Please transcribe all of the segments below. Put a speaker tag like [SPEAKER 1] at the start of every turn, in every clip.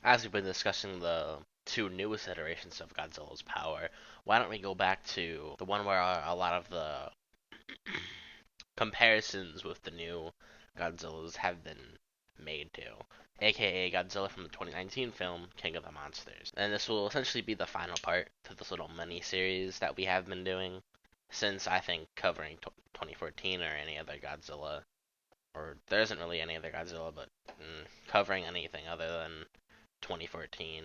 [SPEAKER 1] as we've been discussing the two newest iterations of Godzilla's power, why don't we go back to the one where a lot of the comparisons with the new Godzillas have been made to, aka Godzilla from the 2019 film King of the Monsters. And this will essentially be the final part to this little mini series that we have been doing since I think covering 2014 or any other Godzilla, or there isn't really any other Godzilla, but covering anything other than 2014,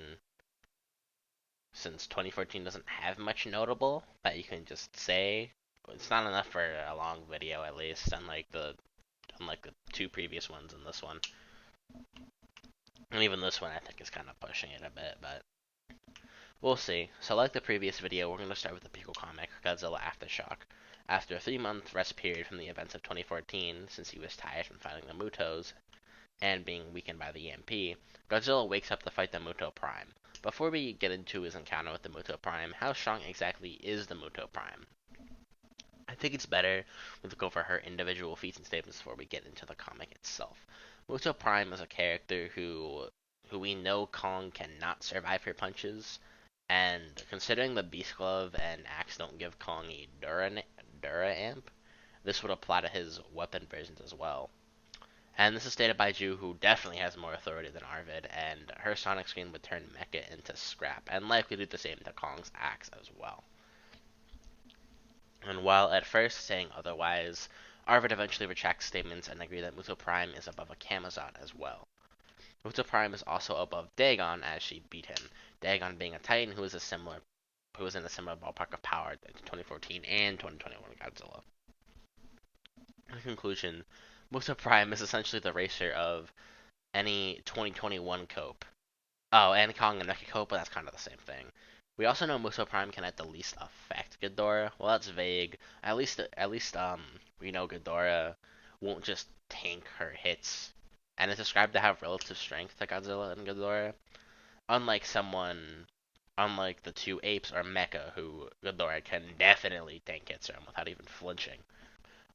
[SPEAKER 1] since 2014 doesn't have much notable that you can just say. It's not enough for a long video, at least, unlike the two previous ones and this one. And even this one, I think, is kind of pushing it a bit, but we'll see. So, like the previous video, we're going to start with the Pico comic, Godzilla Aftershock. After a 3-month rest period from the events of 2014, since he was tired from fighting the MUTOs and being weakened by the EMP, Godzilla wakes up to fight the MUTO Prime. Before we get into his encounter with the MUTO Prime, how strong exactly is the MUTO Prime? I think it's better we look over her individual feats and statements before we get into the comic itself. MUTO Prime is a character who we know Kong cannot survive her punches, and considering the Beast Glove and Axe don't give Kong a Dura amp, this would apply to his weapon versions as well. And this is stated by Ju, who definitely has more authority than Arvid, and her Sonic Scream would turn Mecha into scrap, and likely do the same to Kong's axe as well. And while at first saying otherwise, Arvid eventually retracts statements and agrees that MUTO Prime is above a Camazot as well. MUTO Prime is also above Dagon as she beat him, Dagon being a Titan who is in a similar ballpark of power to 2014 and 2021 Godzilla. In conclusion, MUTO Prime is essentially the racer of any 2021 Cope. Oh, and Kong and Mecha Cope, but that's kind of the same thing. We also know MUTO Prime can at the least affect Ghidorah. Well, that's vague. At least, we know Ghidorah won't just tank her hits, and is described to have relative strength to Godzilla and Ghidorah. Unlike unlike the two apes or Mecha, who Ghidorah can definitely tank hits from without even flinching.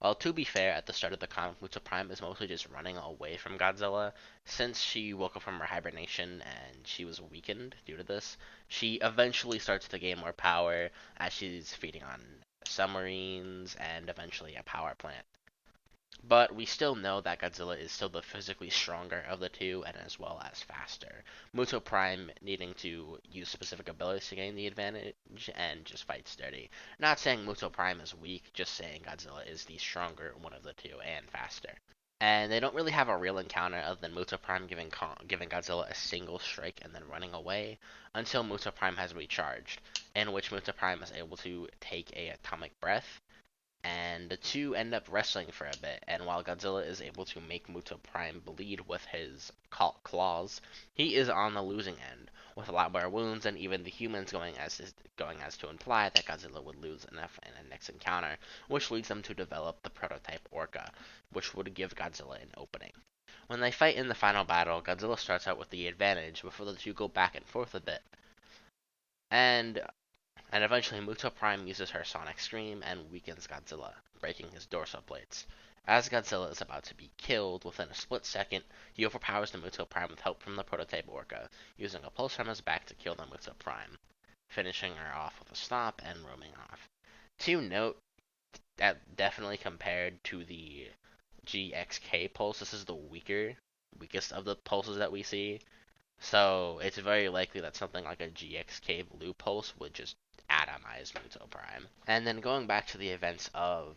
[SPEAKER 1] Well, to be fair, at the start of the comic, MUTO Prime is mostly just running away from Godzilla. Since she woke up from her hibernation and she was weakened due to this, she eventually starts to gain more power as she's feeding on submarines and eventually a power plant. But we still know that Godzilla is still the physically stronger of the two and as well as faster. MUTO Prime needing to use specific abilities to gain the advantage and just fight sturdy. Not saying MUTO Prime is weak, just saying Godzilla is the stronger one of the two and faster. And they don't really have a real encounter other than MUTO Prime giving Godzilla a single strike and then running away until MUTO Prime has recharged, in which MUTO Prime is able to take a atomic breath and the two end up wrestling for a bit. And while Godzilla is able to make MUTO Prime bleed with his claws, he is on the losing end, with a lot more wounds, and even the humans going as to imply that Godzilla would lose enough in a next encounter, which leads them to develop the prototype Orca, which would give Godzilla an opening. When they fight in the final battle, Godzilla starts out with the advantage before the two go back and forth a bit. And eventually MUTO Prime uses her Sonic Scream and weakens Godzilla, breaking his dorsal plates. As Godzilla is about to be killed, within a split second, he overpowers the MUTO Prime with help from the prototype Orca, using a pulse from his back to kill the MUTO Prime, finishing her off with a stomp and roaming off. To note, that definitely compared to the GXK pulse, this is the weakest of the pulses that we see. So it's very likely that something like a GXK blue pulse would just atomize MUTO Prime. And then going back to the events of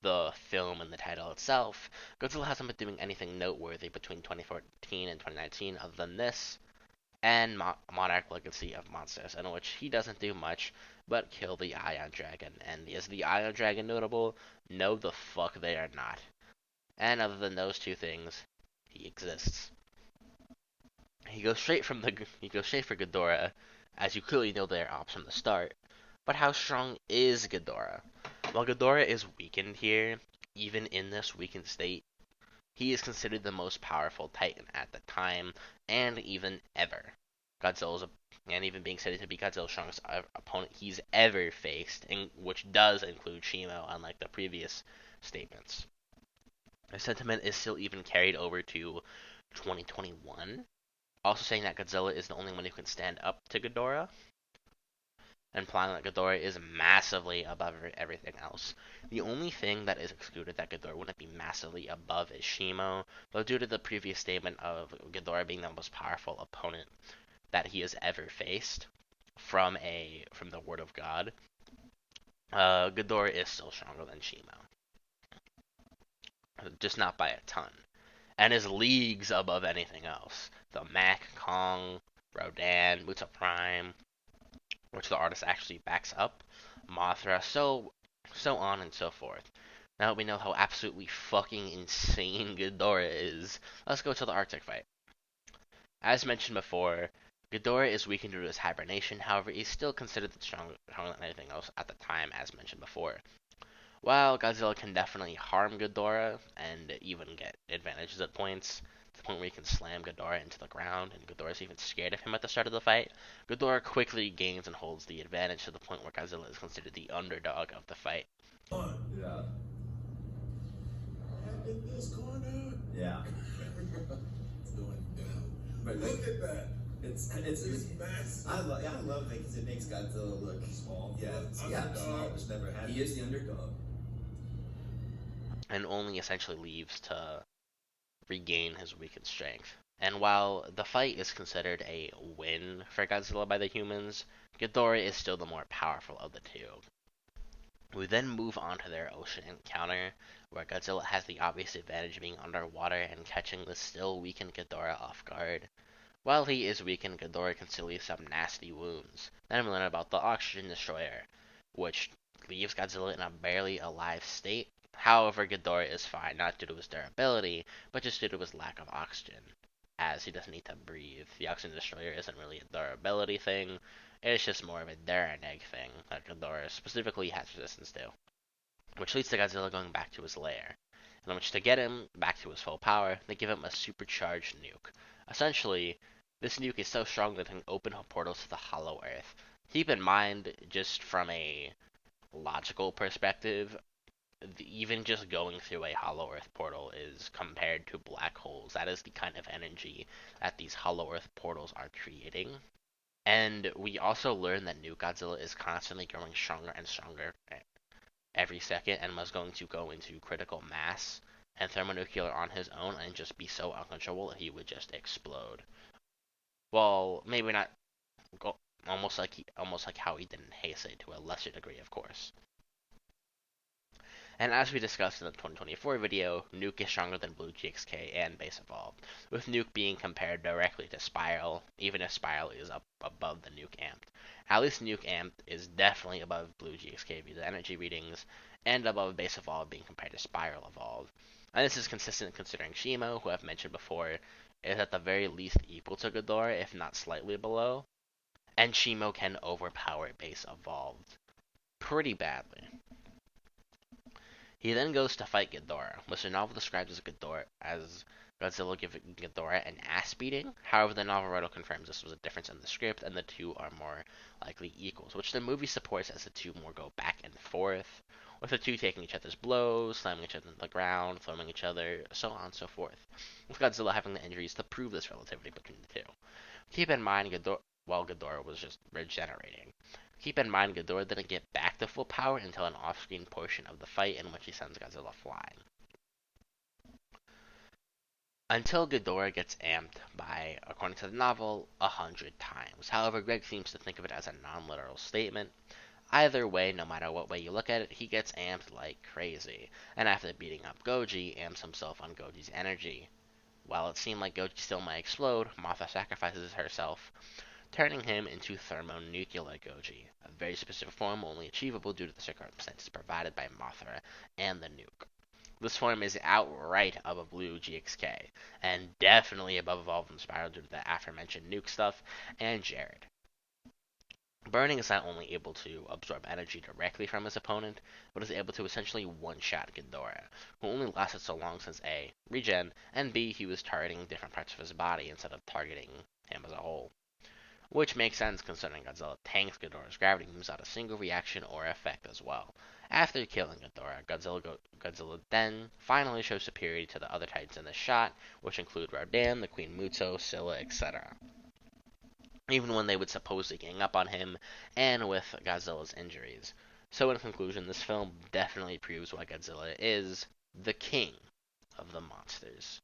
[SPEAKER 1] the film and the title itself, Godzilla hasn't been doing anything noteworthy between 2014 and 2019 other than this and Monarch Legacy of Monsters, in which he doesn't do much but kill the Ion Dragon. And is the Ion Dragon notable? No, the fuck they are not. And other than those two things, he exists. He goes straight for Ghidorah, as you clearly know their ops from the start. But how strong is Ghidorah? While Ghidorah is weakened here, even in this weakened state, he is considered the most powerful Titan at the time, and even ever. And even being said to be Godzilla's strongest opponent he's ever faced, which does include Shimo, unlike the previous statements. The sentiment is still even carried over to 2021, also saying that Godzilla is the only one who can stand up to Ghidorah, implying that Ghidorah is massively above everything else. The only thing that is excluded that Ghidorah wouldn't be massively above is Shimo, though due to the previous statement of Ghidorah being the most powerful opponent that he has ever faced from the Word of God, Ghidorah is still stronger than Shimo, just not by a ton, and is leagues above anything else. The Mac, Kong, Rodan, MUTO Prime, which the artist actually backs up, Mothra, so on and so forth. Now that we know how absolutely fucking insane Ghidorah is, let's go to the Arctic fight. As mentioned before, Ghidorah is weakened due to his hibernation, however, he's still considered stronger than anything else at the time, as mentioned before. While Godzilla can definitely harm Ghidorah and even get advantages at points, to the point where he can slam Ghidorah into the ground, and Ghidorah's even scared of him at the start of the fight, Ghidorah quickly gains and holds the advantage to the point where Godzilla is considered the underdog of the fight.
[SPEAKER 2] Yeah.
[SPEAKER 3] And in this corner.
[SPEAKER 2] Yeah.
[SPEAKER 3] It's going down.
[SPEAKER 2] But
[SPEAKER 3] Look at that.
[SPEAKER 2] It's
[SPEAKER 3] massive.
[SPEAKER 2] I love it because it makes Godzilla look small. Yeah. Small. Just never had. He is the underdog.
[SPEAKER 1] And only essentially leaves to regain his weakened strength. And while the fight is considered a win for Godzilla by the humans, Ghidorah is still the more powerful of the two. We then move on to their ocean encounter, where Godzilla has the obvious advantage of being underwater and catching the still weakened Ghidorah off guard. While he is weakened, Ghidorah can still leave some nasty wounds. Then we learn about the Oxygen Destroyer, which leaves Godzilla in a barely alive state. However, Ghidorah is fine, not due to his durability, but just due to his lack of oxygen, as he doesn't need to breathe. The Oxygen Destroyer isn't really a durability thing, it's just more of a dare and egg thing that Ghidorah specifically has resistance to, which leads to Godzilla going back to his lair, in which to get him back to his full power, they give him a supercharged nuke. Essentially, this nuke is so strong that it can open portals to the Hollow Earth. Keep in mind, just from a logical perspective, even just going through a Hollow Earth portal is compared to black holes. That is the kind of energy that these Hollow Earth portals are creating. And we also learn that New Godzilla is constantly growing stronger and stronger every second and was going to go into critical mass and thermonuclear on his own and just be so uncontrollable that he would just explode. Well, maybe not almost like how he did in Heisei, to a lesser degree, of course. And as we discussed in the 2024 video, Nuke is stronger than Blue GXK and Base Evolved, with Nuke being compared directly to Spiral, even if Spiral is up above the Nuke Amped. At least Nuke Amped is definitely above Blue GXK via the energy readings, and above Base Evolved being compared to Spiral Evolved. And this is consistent considering Shimo, who I've mentioned before, is at the very least equal to Ghidorah, if not slightly below, and Shimo can overpower Base Evolved pretty badly. He then goes to fight Ghidorah, which the novel describes as Godzilla giving Ghidorah an ass beating. However, the novel writer confirms this was a difference in the script, and the two are more likely equals, which the movie supports as the two more go back and forth, with the two taking each other's blows, slamming each other into the ground, throwing each other, so on and so forth, with Godzilla having the injuries to prove this relativity between the two. Keep in mind, Ghidorah was just regenerating. Keep in mind, Ghidorah didn't get back to full power until an off-screen portion of the fight in which he sends Godzilla flying. Until Ghidorah gets amped by, according to the novel, 100 times. However, Greg seems to think of it as a non-literal statement. Either way, no matter what way you look at it, he gets amped like crazy, and after beating up Goji, amps himself on Goji's energy. While it seemed like Goji still might explode, Mothra sacrifices herself, turning him into thermonuclear Goji, a very specific form only achievable due to the circumstances provided by Mothra and the nuke. This form is outright above Blue GXK, and definitely above Evolved and Spiral due to the aforementioned nuke stuff, and Jared. Burning is not only able to absorb energy directly from his opponent, but is able to essentially one-shot Ghidorah, who only lasted so long since A, regen, and B, he was targeting different parts of his body instead of targeting him as a whole. which makes sense considering Godzilla tanks Ghidorah's gravity moves without a single reaction or effect as well. After killing Ghidorah, Godzilla then finally shows superiority to the other Titans in the shot, which include Rodan, the Queen MUTO, Scylla, etc. Even when they would supposedly gang up on him, and with Godzilla's injuries. So in conclusion, this film definitely proves why Godzilla is the king of the monsters.